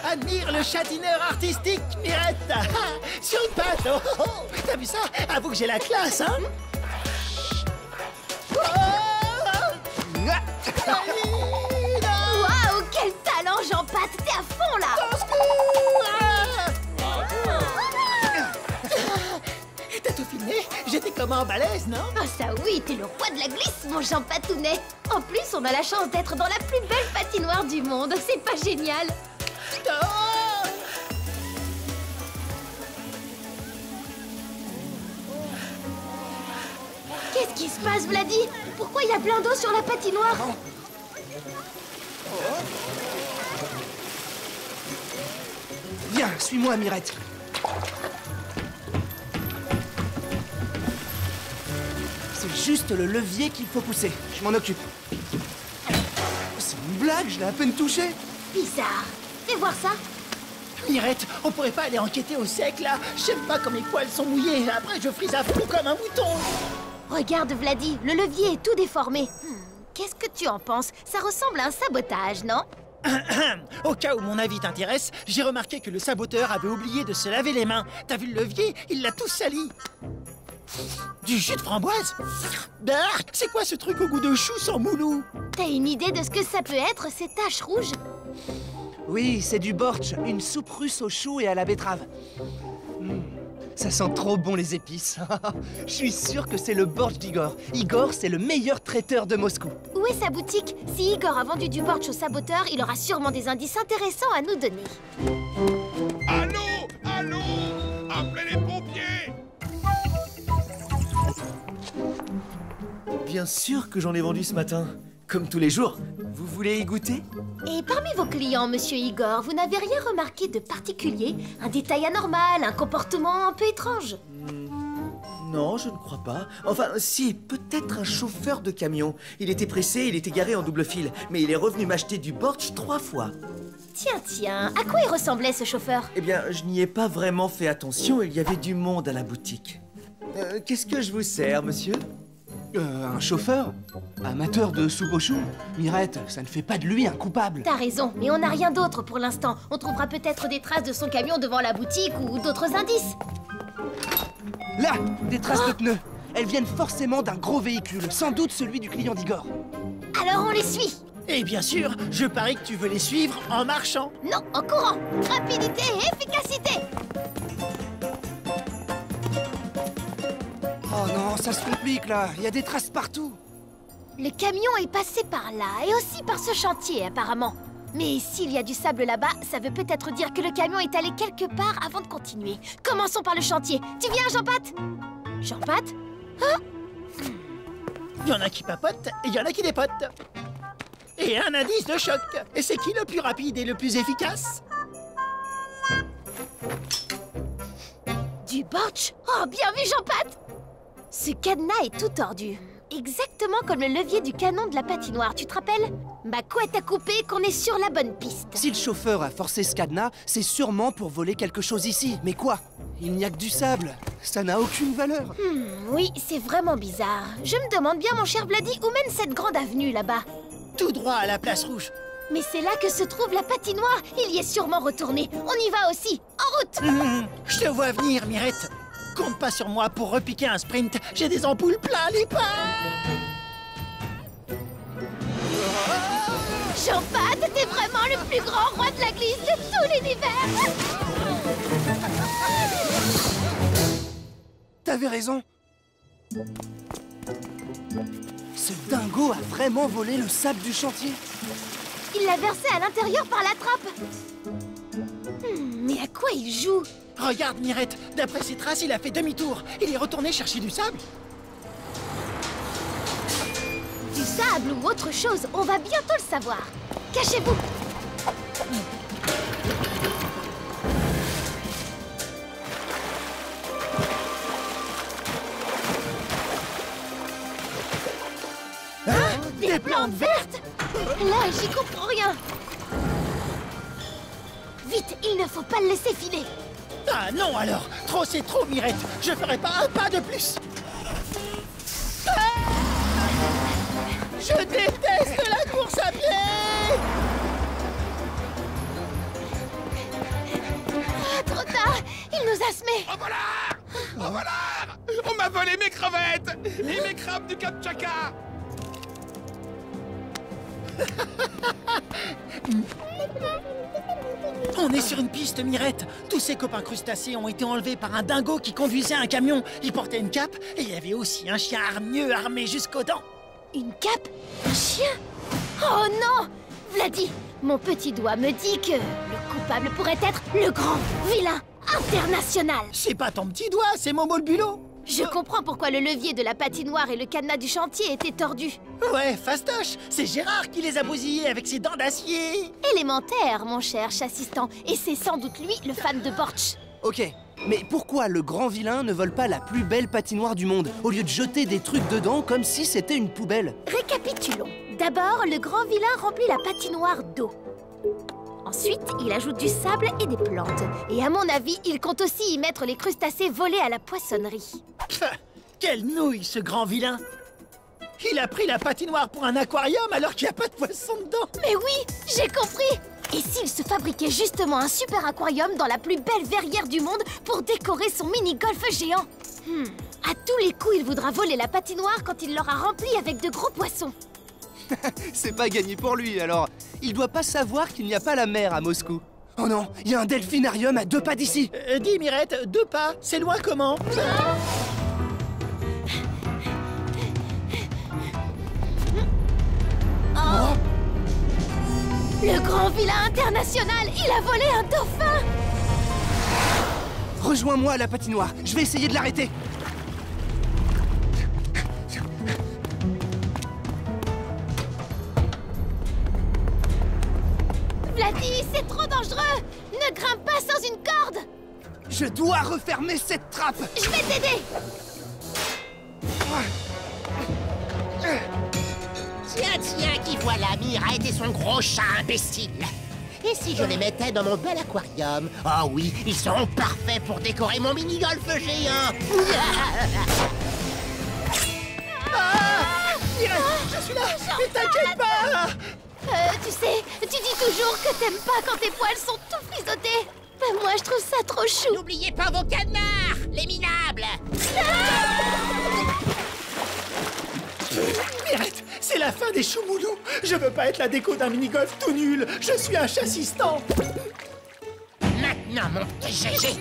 Admire le châtineur artistique, Mirette. Sur une patte. Oh, oh, oh. T'as vu ça? Avoue que j'ai la classe, hein? Waouh, quel talent, Jean-Pat! T'es à fond, là! T'as tout filmé? J'étais comment, balèze, non? Ah ça oui, t'es le roi de la glisse, mon Jean Patounet. En plus, on a la chance d'être dans la plus belle patinoire du monde. C'est pas génial? Oh! Qu'est-ce qui se passe, Vladi? Pourquoi il y a plein d'eau sur la patinoire? Viens, suis-moi, Mirette. C'est juste le levier qu'il faut pousser. Je m'en occupe. C'est une blague, je l'ai à peine touché. Bizarre. Fais voir ça. Mirette, on pourrait pas aller enquêter au sec, là? J'aime pas quand mes poils sont mouillés. Après, je frise à fond comme un mouton. Regarde, Vladi, le levier est tout déformé. Qu'est-ce que tu en penses? Ça ressemble à un sabotage, non? Au cas où mon avis t'intéresse, j'ai remarqué que le saboteur avait oublié de se laver les mains. T'as vu le levier? Il l'a tout sali. Du jus de framboise? Bah, c'est quoi ce truc au goût de chou sans moulou? T'as une idée de ce que ça peut être, ces taches rouges? Oui, c'est du bortsch, une soupe russe au chou et à la betterave. Ça sent trop bon les épices. Je suis sûr que c'est le bortsch d'Igor. Igor, c'est le meilleur traiteur de Moscou. Où est sa boutique? Si Igor a vendu du bortsch au saboteur, il aura sûrement des indices intéressants à nous donner. Allô? Allô? Appelez les pompiers! Bien sûr que j'en ai vendu ce matin. Comme tous les jours. Vous voulez y goûter? Et parmi vos clients, monsieur Igor, vous n'avez rien remarqué de particulier? Un détail anormal, un comportement un peu étrange? Non, je ne crois pas. Enfin, si, peut-être un chauffeur de camion. Il était pressé, il était garé en double fil. Mais il est revenu m'acheter du bortsch 3 fois. Tiens, à quoi il ressemblait ce chauffeur? Eh bien, je n'y ai pas vraiment fait attention, il y avait du monde à la boutique. Qu'est-ce que je vous sers, monsieur? Un chauffeur? Amateur de soupe au chou? Mirette, ça ne fait pas de lui un coupable. T'as raison, mais on n'a rien d'autre pour l'instant. On trouvera peut-être des traces de son camion devant la boutique ou d'autres indices. Là, des traces de pneus. Elles viennent forcément d'un gros véhicule, sans doute celui du client d'Igor. Alors on les suit. Et bien sûr, je parie que tu veux les suivre en marchant. Non, en courant. Rapidité et efficacité. Oh non, ça se complique là, il y a des traces partout. Le camion est passé par là et aussi par ce chantier apparemment. Mais s'il y a du sable là-bas, ça veut peut-être dire que le camion est allé quelque part avant de continuer. Commençons par le chantier. Tu viens, Jean-Pat? Jean-Pat? Hein? Il y en a qui papotent et il y en a qui dépotent. Et un indice de choc. Et c'est qui le plus rapide et le plus efficace? Du bortsch? Oh, bien vu, Jean-Pat! Ce cadenas est tout tordu. Exactement comme le levier du canon de la patinoire, tu te rappelles? Ma couette à couper qu'on est sur la bonne piste. Si le chauffeur a forcé ce cadenas, c'est sûrement pour voler quelque chose ici. Mais quoi? Il n'y a que du sable. Ça n'a aucune valeur. Oui, c'est vraiment bizarre. Je me demande bien, mon cher Vladi, où mène cette grande avenue là-bas? Tout droit à la place rouge. Mais c'est là que se trouve la patinoire. Il y est sûrement retourné. On y va aussi. En route! Je te vois venir, Mirette. Compte pas sur moi pour repiquer un sprint. J'ai des ampoules plein les pas. Jean-Pat, t'es vraiment le plus grand roi de la glisse de tout l'univers. T'avais raison. Ce dingo a vraiment volé le sable du chantier. Il l'a versé à l'intérieur par la trappe. Mais à quoi il joue? Regarde, Mirette. D'après ses traces, il a fait demi-tour. Il est retourné chercher du sable. Du sable ou autre chose, on va bientôt le savoir. Cachez-vous. Des plantes vertes? Là, j'y comprends rien. Vite, il ne faut pas le laisser filer. Ah non alors. Trop c'est trop, Mirette. Je ferai pas un pas de plus. Je déteste la course à pied. Il nous a semés! Oh voilà! Oh voilà! On m'a volé mes crevettes! Et mes crabes du Kamtchatka! On est sur une piste, Mirette. Tous ces copains crustacés ont été enlevés par un dingo qui conduisait un camion. Il portait une cape et il y avait aussi un chien hargneux armé jusqu'aux dents. Une cape? Un chien? Oh non! Vladi, mon petit doigt me dit que le coupable pourrait être le grand vilain international. C'est pas ton petit doigt, c'est mon bulot. Je comprends pourquoi le levier de la patinoire et le cadenas du chantier étaient tordus. Ouais, fastoche. C'est Gérard qui les a bousillés avec ses dents d'acier. Élémentaire, mon cher chassistant. Et c'est sans doute lui, le fan de Borch. Ok, mais pourquoi le grand vilain ne vole pas la plus belle patinoire du monde, au lieu de jeter des trucs dedans comme si c'était une poubelle? Récapitulons. D'abord, le grand vilain remplit la patinoire d'eau. Ensuite, il ajoute du sable et des plantes. Et à mon avis, il compte aussi y mettre les crustacés volés à la poissonnerie. Quelle nouille, ce grand vilain. Il a pris la patinoire pour un aquarium alors qu'il n'y a pas de poisson dedans. Mais oui, j'ai compris. Et s'il se fabriquait justement un super aquarium dans la plus belle verrière du monde pour décorer son mini-golf géant? À tous les coups, il voudra voler la patinoire quand il l'aura remplie avec de gros poissons. C'est pas gagné pour lui, alors. Il doit pas savoir qu'il n'y a pas la mer à Moscou. Oh non, il y a un delphinarium à 2 pas d'ici. Dis, Mirette, 2 pas, c'est loin comment? Oh. Le grand vilain international, il a volé un dauphin! Rejoins-moi à la patinoire, je vais essayer de l'arrêter. Vladi, c'est trop dangereux! Ne grimpe pas sans une corde! Je dois refermer cette trappe. Je vais t'aider! Tiens, qui voilà Mirette et son gros chat imbécile. Et si je les mettais dans mon bel aquarium? Oh oui, ils seront parfaits pour décorer mon mini-golf géant. Mirette, je suis là. Mais t'inquiète pas. Tu sais, tu dis toujours que t'aimes pas quand tes poils sont tout frisottés. Ben moi, je trouve ça trop chou. N'oubliez pas vos canards, les minables. Mirette, c'est la fin des choumoulous. Je veux pas être la déco d'un mini-golf tout nul. Je suis un chassistant. Maintenant, mon petit GG.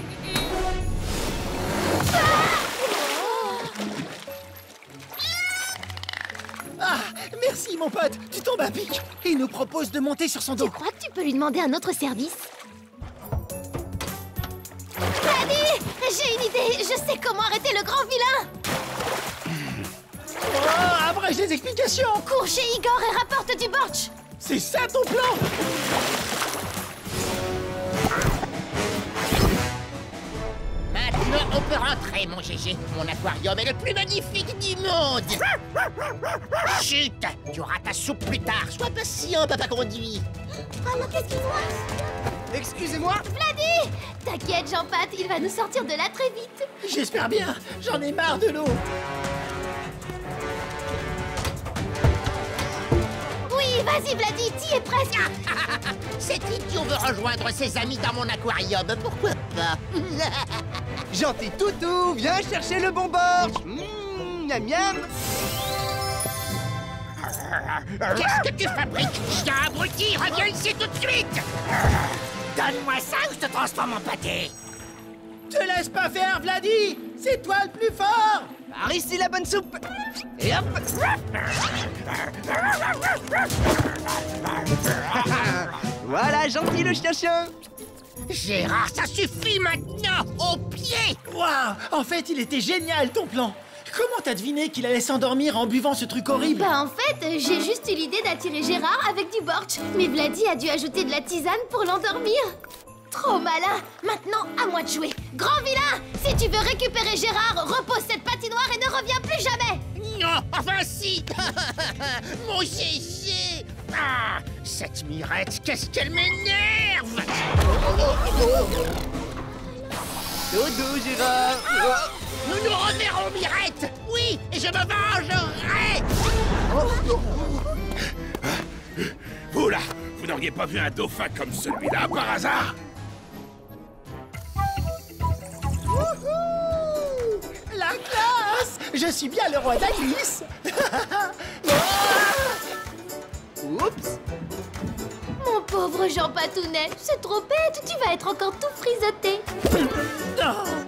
Ah, merci mon pote, tu tombes à pic. Il nous propose de monter sur son dos. Tu crois que tu peux lui demander un autre service? Vladi, j'ai une idée. Je sais comment arrêter le grand vilain. Oh, abrège les explications. Cours chez Igor et rapporte du Borch. C'est ça ton plan? Maintenant, on peut rentrer, mon GG. Mon aquarium est le plus magnifique du monde. Chut, tu auras ta soupe plus tard. Sois patient, papa conduit. Alors, qu'est-ce qui se passe? Excusez-moi. Vladi! T'inquiète, Jean-Pat, il va nous sortir de là très vite. J'espère bien. J'en ai marre de l'eau. Oui, vas-y, Vladi, t'y es presque. Cet idiot veut rejoindre ses amis dans mon aquarium. Pourquoi pas? Gentil toutou, viens chercher le bon Borch. Miam miam. Qu'est-ce que tu fabriques? Chien abruti, reviens ici tout de suite. Donne-moi ça ou je te transforme en pâté. Te laisse pas faire, Vladi. C'est toi le plus fort. Par ici la bonne soupe. Et hop. Voilà, gentil le chien-chien. Gérard, ça suffit maintenant. Au pied. Waouh, en fait, il était génial ton plan. Comment t'as deviné qu'il allait s'endormir en buvant ce truc horrible? Bah en fait, j'ai juste eu l'idée d'attirer Gérard avec du Borch. Mais Vladi a dû ajouter de la tisane pour l'endormir. Trop malin. Maintenant, à moi de jouer. Grand vilain, si tu veux récupérer Gérard, repose cette patinoire et ne reviens plus jamais. Non, enfin si. Mon GG. Ah, cette Mirette, qu'est-ce qu'elle m'énerve. Dodo, Gérard. Nous nous reverrons, Mirette. Oui, et je me vengerai. Vous là, vous n'auriez pas vu un dauphin comme celui-là par hasard? Je suis bien le roi d'Alice. Oups. Mon pauvre Jean Patounet, c'est trop bête, tu vas être encore tout frisoté. Oh.